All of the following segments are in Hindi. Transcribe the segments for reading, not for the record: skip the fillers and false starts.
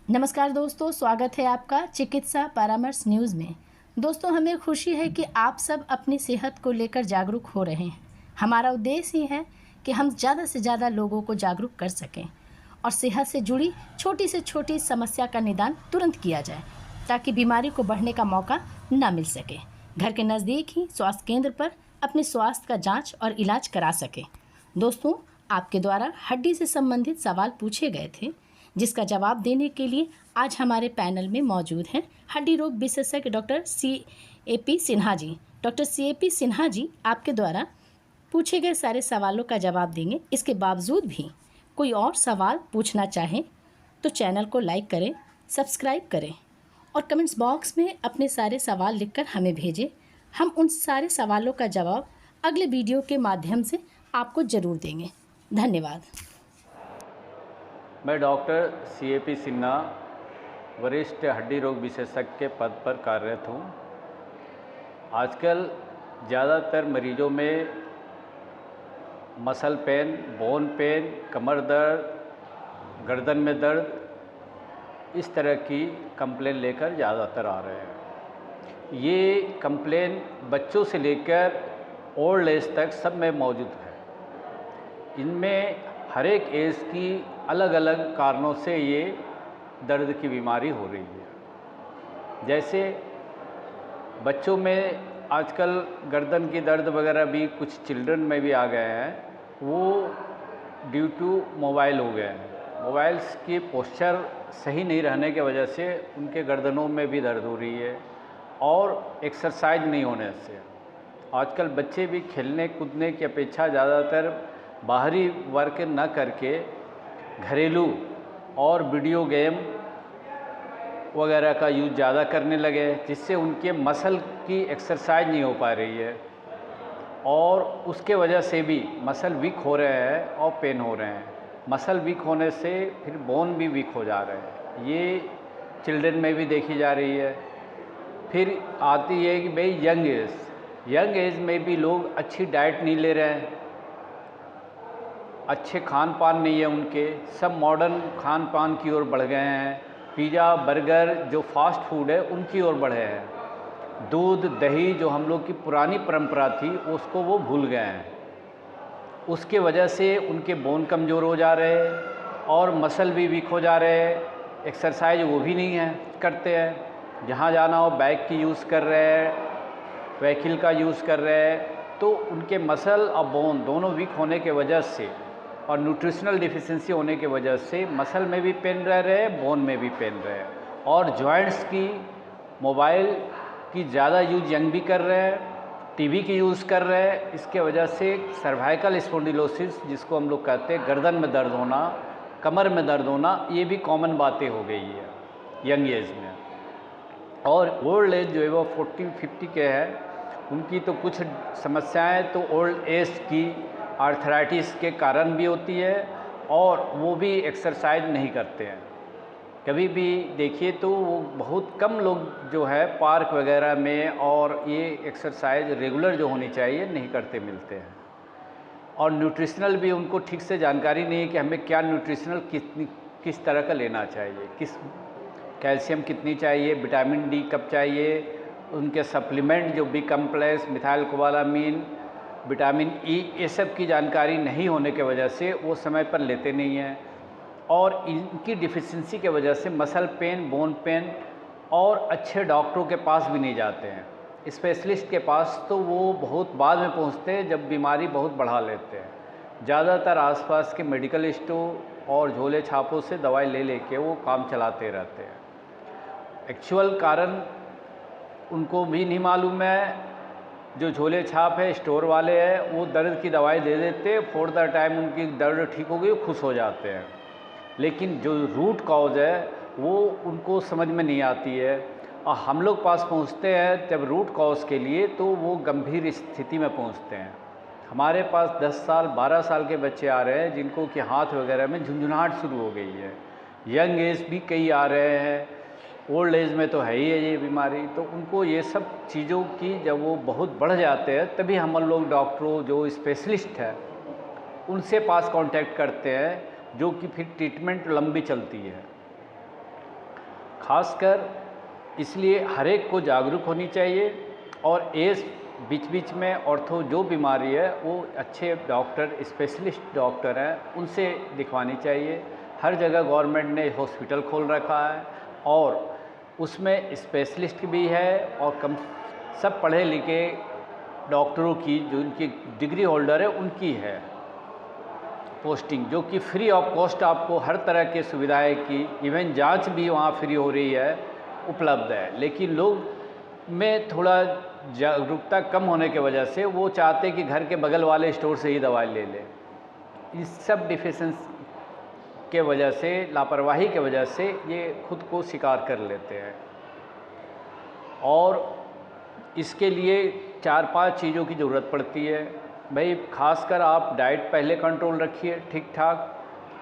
नमस्कार दोस्तों, स्वागत है आपका चिकित्सा परामर्श न्यूज़ में। दोस्तों, हमें खुशी है कि आप सब अपनी सेहत को लेकर जागरूक हो रहे हैं। हमारा उद्देश्य ही है कि हम ज़्यादा से ज़्यादा लोगों को जागरूक कर सकें और सेहत से जुड़ी छोटी से छोटी समस्या का निदान तुरंत किया जाए ताकि बीमारी को बढ़ने का मौका न मिल सके। घर के नज़दीक ही स्वास्थ्य केंद्र पर अपने स्वास्थ्य का जाँच और इलाज करा सकें। दोस्तों, आपके द्वारा हड्डी से संबंधित सवाल पूछे गए थे, जिसका जवाब देने के लिए आज हमारे पैनल में मौजूद हैं हड्डी रोग विशेषज्ञ doctor CAP Sinha ji. Doctor CAP Sinha ji आपके द्वारा पूछे गए सारे सवालों का जवाब देंगे। इसके बावजूद भी कोई और सवाल पूछना चाहें तो चैनल को लाइक करें, सब्सक्राइब करें और कमेंट्स बॉक्स में अपने सारे सवाल लिखकर हमें भेजें। हम उन सारे सवालों का जवाब अगले वीडियो के माध्यम से आपको ज़रूर देंगे। धन्यवाद। मैं डॉक्टर CAP सिन्हा वरिष्ठ हड्डी रोग विशेषज्ञ के पद पर कार्यरत हूँ। आजकल ज़्यादातर मरीजों में मसल पेन, बोन पेन, कमर दर्द, गर्दन में दर्द, इस तरह की कंप्लेन लेकर ज़्यादातर आ रहे हैं। ये कंप्लेन बच्चों से लेकर ओल्ड एज तक सब में मौजूद है। इनमें हर एक एज की अलग अलग कारणों से ये दर्द की बीमारी हो रही है। जैसे बच्चों में आजकल गर्दन की दर्द वगैरह भी कुछ चिल्ड्रन में भी आ गए हैं, वो ड्यू टू मोबाइल हो गए हैं। मोबाइल्स की पोस्चर सही नहीं रहने की वजह से उनके गर्दनों में भी दर्द हो रही है और एक्सरसाइज नहीं होने से। आजकल बच्चे भी खेलने कूदने की अपेक्षा ज़्यादातर बाहरी वर्क न करके घरेलू और वीडियो गेम वगैरह का यूज़ ज़्यादा करने लगे, जिससे उनके मसल की एक्सरसाइज नहीं हो पा रही है और उसके वजह से भी मसल वीक हो रहे हैं और पेन हो रहे हैं। मसल वीक होने से फिर बोन भी वीक हो जा रहे हैं। ये चिल्ड्रन में भी देखी जा रही है। फिर आती है कि भाई यंग एज में भी लोग अच्छी डाइट नहीं ले रहे हैं, अच्छे खान पान नहीं है उनके, सब मॉडर्न खान पान की ओर बढ़ गए हैं। पिज़्ज़ा, बर्गर जो फास्ट फूड है उनकी ओर बढ़े हैं। दूध, दही जो हम लोग की पुरानी परंपरा थी उसको वो भूल गए हैं। उसके वजह से उनके बोन कमज़ोर हो जा रहे हैं और मसल भी वीक हो जा रहे हैं। एक्सरसाइज वो भी नहीं है करते हैं। जहाँ जाना हो बाइक की यूज़ कर रहे हैं, व्हीकल का यूज़ कर रहे हैं, तो उनके मसल और बोन दोनों वीक होने के वजह से और न्यूट्रिशनल डिफिशिएंसी होने की वजह से मसल में भी पेन रह रहे हैं, बोन में भी पेन रहे हैं और जॉइंट्स की मोबाइल की ज़्यादा यूज यंग भी कर रहे हैं, टीवी की यूज़ कर रहे हैं। इसके वजह से सर्वाइकल स्पॉन्डिलोसिस जिसको हम लोग कहते हैं, गर्दन में दर्द होना, कमर में दर्द होना, ये भी कॉमन बातें हो गई है यंग एज में। और ओल्ड एज जो है वो 40-50 के हैं, उनकी तो कुछ समस्याएं तो ओल्ड एज की आर्थराइटिस के कारण भी होती है और वो भी एक्सरसाइज नहीं करते हैं। कभी भी देखिए तो वो बहुत कम लोग जो है पार्क वगैरह में और ये एक्सरसाइज रेगुलर जो होनी चाहिए नहीं करते मिलते हैं। और न्यूट्रिशनल भी उनको ठीक से जानकारी नहीं है कि हमें क्या न्यूट्रिशनल किस तरह का लेना चाहिए, किस कैल्शियम कितनी चाहिए, विटामिन डी कब चाहिए, उनके सप्लीमेंट जो B complex, methyl cobalamin, vitamin E, ये सब की जानकारी नहीं होने के वजह से वो समय पर लेते नहीं हैं और इनकी डिफिशिएंसी के वजह से मसल पेन, बोन पेन और अच्छे डॉक्टरों के पास भी नहीं जाते हैं। स्पेशलिस्ट के पास तो वो बहुत बाद में पहुंचते हैं जब बीमारी बहुत बढ़ा लेते हैं। ज़्यादातर आसपास के मेडिकल स्टोर और झोले छापों से दवाई ले लेके वो काम चलाते रहते हैं। एक्चुअल कारण उनको भी नहीं मालूम है। जो झोले छाप है, स्टोर वाले हैं, वो दर्द की दवाई दे देते, फॉर द टाइम उनकी दर्द ठीक हो गई, खुश हो जाते हैं। लेकिन जो रूट कॉज है वो उनको समझ में नहीं आती है और हम लोग पास पहुंचते हैं जब रूट कॉज के लिए तो वो गंभीर स्थिति में पहुंचते हैं। हमारे पास 10 साल 12 साल के बच्चे आ रहे हैं जिनको कि हाथ वगैरह में झुंझुनाहट शुरू हो गई है। यंग एज भी कई आ रहे हैं, ओल्ड एज में तो है ही है ये बीमारी। तो उनको ये सब चीज़ों की जब वो बहुत बढ़ जाते हैं तभी हम लोग डॉक्टरों जो स्पेशलिस्ट है उनसे पास कांटेक्ट करते हैं, जो कि फिर ट्रीटमेंट लंबी चलती है। खासकर इसलिए हर एक को जागरूक होनी चाहिए। और एज बीच बीच में ऑर्थो जो बीमारी है वो अच्छे डॉक्टर, स्पेशलिस्ट डॉक्टर हैं, उनसे दिखवानी चाहिए। हर जगह गवर्नमेंट ने हॉस्पिटल खोल रखा है और उसमें स्पेशलिस्ट भी है और कम सब पढ़े लिखे डॉक्टरों की, जो उनकी डिग्री होल्डर है, उनकी है पोस्टिंग, जो कि फ्री ऑफ कॉस्ट आपको हर तरह की सुविधाएं की, इवन जांच भी वहाँ फ्री हो रही है, उपलब्ध है। लेकिन लोग में थोड़ा जागरूकता कम होने की वजह से वो चाहते कि घर के बगल वाले स्टोर से ही दवाई ले लें। इस सब डिफिशेंसी के वजह से, लापरवाही के वजह से ये खुद को शिकार कर लेते हैं। और इसके लिए 4-5 चीज़ों की ज़रूरत पड़ती है भाई। खासकर आप डाइट पहले कंट्रोल रखिए ठीक ठाक,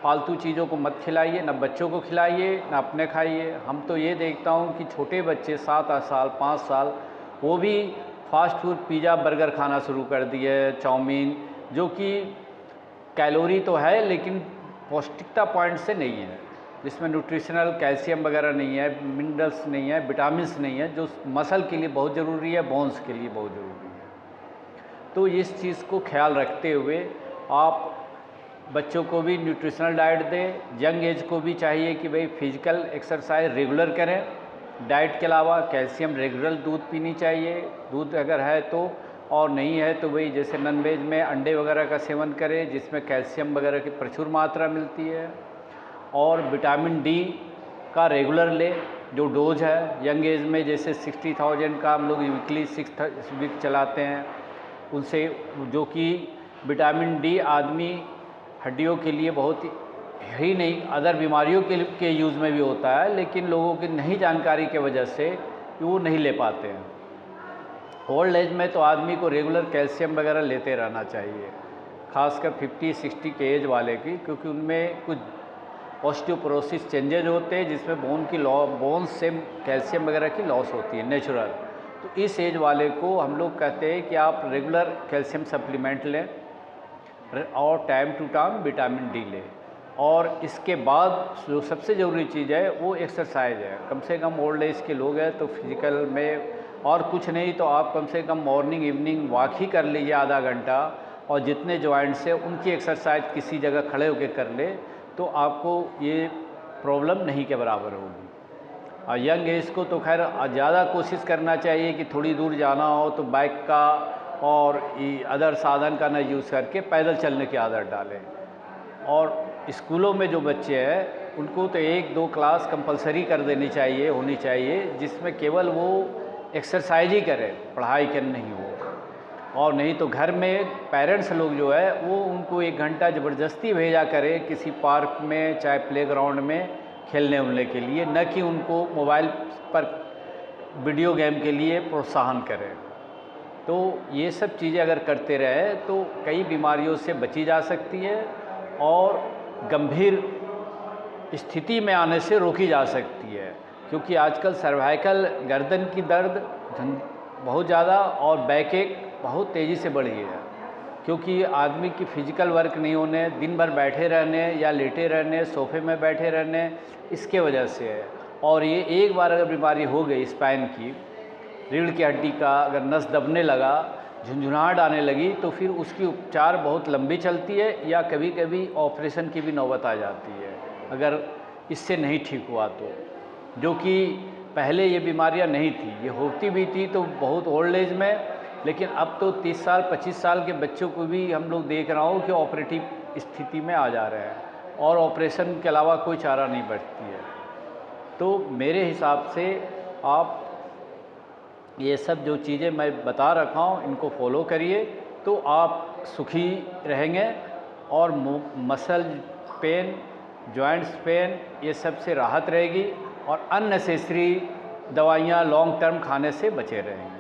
फालतू चीज़ों को मत खिलाइए, ना बच्चों को खिलाइए ना अपने खाइए। हम तो ये देखता हूँ कि छोटे बच्चे 7 साल 5 साल वो भी फास्ट फूड, पिज़्ज़ा, बर्गर खाना शुरू कर दिए, चाउमीन, जो कि कैलोरी तो है लेकिन पौष्टिकता पॉइंट से नहीं है, जिसमें न्यूट्रिशनल कैल्शियम वगैरह नहीं है, मिनरल्स नहीं है, विटामिन्स नहीं है, जो मसल के लिए बहुत ज़रूरी है, बोन्स के लिए बहुत ज़रूरी है। तो इस चीज़ को ख्याल रखते हुए आप बच्चों को भी न्यूट्रिशनल डाइट दें। यंग एज को भी चाहिए कि भाई फिजिकल एक्सरसाइज रेगुलर करें। डाइट के अलावा कैल्शियम रेगुलर दूध पीनी चाहिए, दूध अगर है तो, और नहीं है तो भाई जैसे नॉन वेज में अंडे वगैरह का सेवन करें, जिसमें कैल्शियम वगैरह की प्रचुर मात्रा मिलती है। और विटामिन डी का रेगुलर ले, जो डोज है यंग एज में, जैसे 60,000 का हम लोग वीकली 6 वीक चलाते हैं, उनसे, जो कि विटामिन डी आदमी हड्डियों के लिए बहुत ही नहीं, अदर बीमारियों के यूज़ में भी होता है, लेकिन लोगों की नहीं जानकारी के वजह से वो नहीं ले पाते हैं। ओल्ड एज में तो आदमी को रेगुलर कैल्शियम वगैरह लेते रहना चाहिए, खासकर 50-60 के एज वाले की, क्योंकि उनमें कुछ ऑस्टियोपोरोसिस चेंजेज होते हैं, जिसमें बोन्स से कैल्शियम वगैरह की लॉस होती है नेचुरल। तो इस एज वाले को हम लोग कहते हैं कि आप रेगुलर कैल्शियम सप्लीमेंट लें और time to time vitamin D लें। और इसके बाद जो सबसे ज़रूरी चीज़ है वो एक्सरसाइज है। कम से कम ओल्ड एज के लोग हैं तो फिज़िकल में, और कुछ नहीं तो आप कम से कम मॉर्निंग इवनिंग वॉक ही कर लीजिए आधा घंटा, और जितने जॉइंट्स हैं उनकी एक्सरसाइज किसी जगह खड़े होकर कर ले, तो आपको ये प्रॉब्लम नहीं के बराबर होगी। और यंग एज को तो खैर ज़्यादा कोशिश करना चाहिए कि थोड़ी दूर जाना हो तो बाइक का और अदर साधन का न यूज़ करके पैदल चलने की आदत डालें। और स्कूलों में जो बच्चे हैं उनको तो 1-2 क्लास कंपलसरी कर देनी चाहिए, होनी चाहिए, जिसमें केवल वो एक्सरसाइज ही करें, पढ़ाई कर नहीं हो। और नहीं तो घर में पेरेंट्स लोग जो है वो उनको 1 घंटा ज़बरदस्ती भेजा करें किसी पार्क में, चाहे प्लेग्राउंड में खेलने उलने के लिए, न कि उनको मोबाइल पर वीडियो गेम के लिए प्रोत्साहन करें। तो ये सब चीज़ें अगर करते रहे तो कई बीमारियों से बची जा सकती है और गंभीर स्थिति में आने से रोकी जा सकती है। क्योंकि आजकल सर्वाइकल गर्दन की दर्द बहुत ज़्यादा और बैकएक बहुत तेज़ी से बढ़ी है, क्योंकि आदमी की फिजिकल वर्क नहीं होने, दिन भर बैठे रहने या लेटे रहने, सोफे में बैठे रहने, इसके वजह से है। और ये एक बार अगर बीमारी हो गई स्पाइन की, रीढ़ की हड्डी का अगर नस दबने लगा, झुंझुनाहट आने लगी, तो फिर उसकी उपचार बहुत लंबी चलती है या कभी कभी ऑपरेशन की भी नौबत आ जाती है अगर इससे नहीं ठीक हुआ तो। जो कि पहले ये बीमारियां नहीं थी, ये होती भी थी तो बहुत ओल्ड एज में, लेकिन अब तो 30 साल 25 साल के बच्चों को भी हम लोग देख रहा हूँ कि ऑपरेटिव स्थिति में आ जा रहे हैं और ऑपरेशन के अलावा कोई चारा नहीं बचती है। तो मेरे हिसाब से आप ये सब जो चीज़ें मैं बता रखा हूँ इनको फॉलो करिए तो आप सुखी रहेंगे और मसल पेन, जॉइंट्स पेन, ये सब से राहत रहेगी और अननेसेसरी दवाइयाँ लॉन्ग टर्म खाने से बचे रहेंगे।